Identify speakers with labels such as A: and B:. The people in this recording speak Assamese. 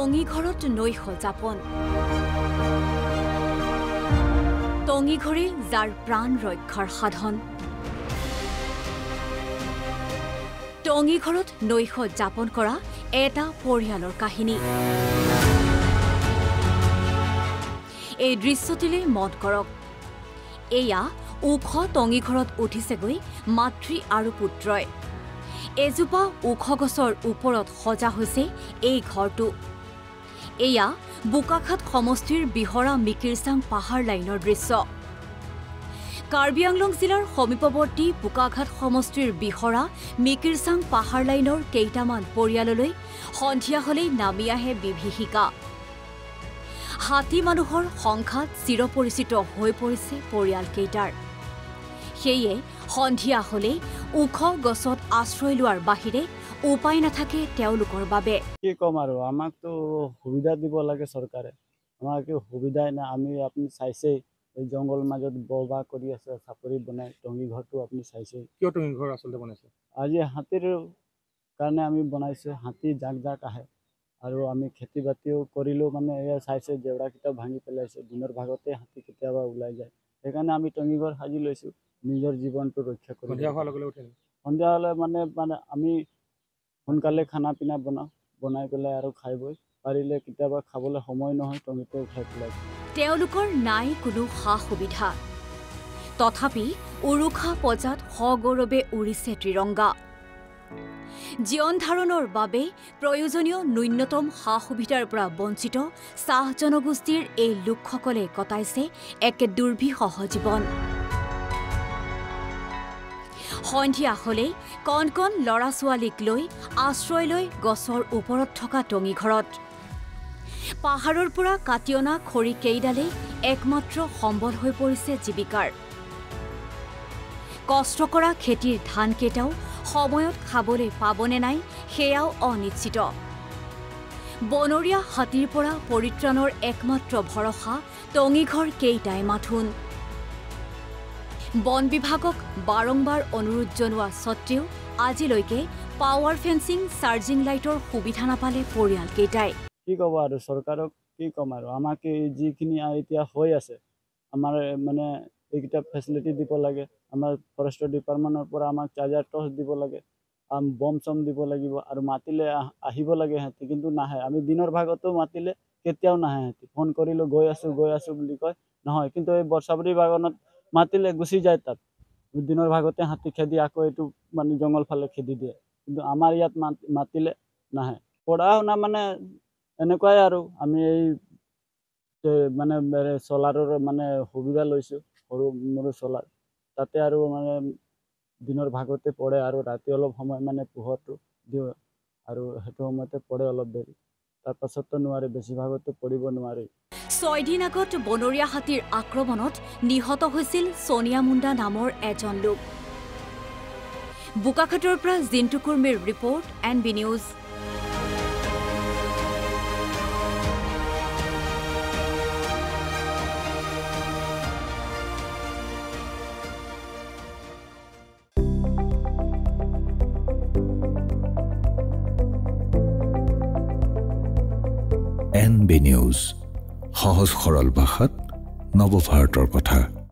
A: টঙিঘৰত নৈশ যাপন টঙিঘৰে যাৰ প্ৰাণ ৰক্ষাৰ সাধন টঙিঘৰত নৈশ যাপন কৰা এটা পৰিয়ালৰ কাহিনী এই দৃশ্যটিলৈ মন কৰক এয়া ওখ টঙিঘৰত উঠিছেগৈ মাতৃ আৰু পুত্ৰই এজোপা ওখ গছৰ ওপৰত সজা হৈছে এই ঘৰটো এয়া বোকাখাত সমষ্টিৰ বিহৰা মিকিৰচাং পাহাৰ লাইনৰ দৃশ্য কাৰ্বি আংলং জিলাৰ সমীপৱৰ্তী বোকাখাত সমষ্টিৰ বিহৰা মিকিৰচাং পাহাৰ লাইনৰ কেইটামান পৰিয়াললৈ সন্ধিয়া হলেই নামি আহে বিভীষিকা হাতী মানুহৰ সংখ্যাত চিৰপৰিচিত হৈ পৰিছে পৰিয়ালকেইটাৰ সেয়ে সন্ধিয়া হলে ওখ গছত আশ্ৰয় লোৱাৰ বাহিৰে উপায় নাথাকে তেওঁলোকৰ বাবে
B: কি কম আৰু আমাকতো সুবিধা দিব লাগে চৰকাৰে আমাক সুবিধাই না আমি আপুনি চাইছে এই জংগল মাজত ববা কৰি আছে চাপৰি বনাই টঙি ঘৰটো আপুনি চাইছে
C: কিয় টঙি ঘৰ আসলে বনাইছে
B: আজি হাতীৰ কাৰণে আমি বনাইছো হাতী জাক জাক আহে আৰু আমি খেতি বাতিও কৰিলো মানে এয়া চাইছে জেওৰা কিটা ভাঙি পেলাইছে দিনৰ ভাগতে হাতী কেতিয়াবা ওলাই যায় সেইকাৰণে আমি টঙি ঘৰ সাজি লৈছো নিজৰ জীৱনটো ৰক্ষা কৰি সন্ধিয়া হলে মানে আমি সোনকালে খানা পিনা বনাই পেলাই আৰু খাই বৈ পাৰিলে কেতিয়াবা খাবলৈ সময় নহয় টঙিতে উঠাই পেলাই
A: তেওঁলোকৰ নাই কোনো সা সুবিধা তথাপি উৰুখা পজাত সগৌৰৱে উৰিছে ত্ৰিৰংগা জীৱন ধাৰণৰ বাবে প্ৰয়োজনীয় ন্যূনতম সা সুবিধাৰ পৰা বঞ্চিত চাহ জনগোষ্ঠীৰ এই লোকসকলে কটাইছে এক দুৰ্বিষহ জীৱন সন্ধিয়া হলেই কণ কণ ল'ৰা ছোৱালীক লৈ আশ্ৰয় লৈ গছৰ ওপৰত থকা টঙিঘৰত পাহাৰৰ পৰা কাটি অনা খৰি কেইডালেই একমাত্ৰ সম্বল হৈ পৰিছে জীৱিকাৰ কষ্ট কৰা খেতিৰ ধান কেইটাও সময়ত খাবলৈ পাবনে নাই সেয়াও অনিশ্চিত বনৰীয়া হাতীৰ পৰা পৰিত্ৰাণৰ একমাত্ৰ ভৰসা টঙিঘৰ কেইটাই মাথোন বন বিভাগক বাৰংবাৰ অনুৰোধ জনোৱা সত্ত্বেও আজিলৈকে পাৱাৰ ফেন্সিং চাৰ্জিং লাইটৰ সুবিধা নাপালে পৰিয়ালকেইটাই
B: কি ক'ব আৰু চৰকাৰক কি ক'ম আৰু আমাকে যিখিনি এতিয়া হৈ আছে আমাৰ মানে এইকেইটা ফেচিলিটি দিব লাগে আমাৰ ফৰেষ্টৰ ডিপাৰ্টমেণ্টৰ পৰা আমাক চাৰ্জাৰ টৰ্চ দিব লাগে বম চম দিব লাগিব আৰু মাতিলে আহিব লাগে সিহঁতি কিন্তু নাহে আমি দিনৰ ভাগতো মাতিলে কেতিয়াও নাহে সিহঁতি ফোন কৰিলোঁ গৈ আছোঁ বুলি কয় নহয় কিন্তু এই বৰ্ষাবাৰী বাগানত মাতিলে গুচি যায় তাত দিনৰ ভাগতে হাতী খেদি আকৌ এইটো মানে জংঘল ফালে খেদি দিয়ে কিন্তু আমাৰ ইয়াত মাতিলে নাহে পঢ়া শুনা মানে এনেকুৱাই আৰু আমি এই মানে চলাৰৰ মানে সুবিধা লৈছোঁ সৰু মোৰ চলাৰ তাতে আৰু মানে দিনৰ ভাগতে পঢ়ে আৰু ৰাতি অলপ সময় মানে পোহৰটো দিওঁ আৰু সেইটো সময়তে পঢ়ে অলপ দেৰি তাৰপাছততো নোৱাৰে বেছিভাগতো পঢ়িব নোৱাৰে
A: 6 দিন আগত বনৰীয়া হাতীৰ আক্ৰমণত নিহত হৈছিল সোনিয়া মুণ্ডা নামৰ এজন লোক বোকাখাতৰ পৰা জিন্তু কুৰ্মীৰ report NB news
D: NB news সহজ সৰল ভাষাত নৱভাৰতৰ কথা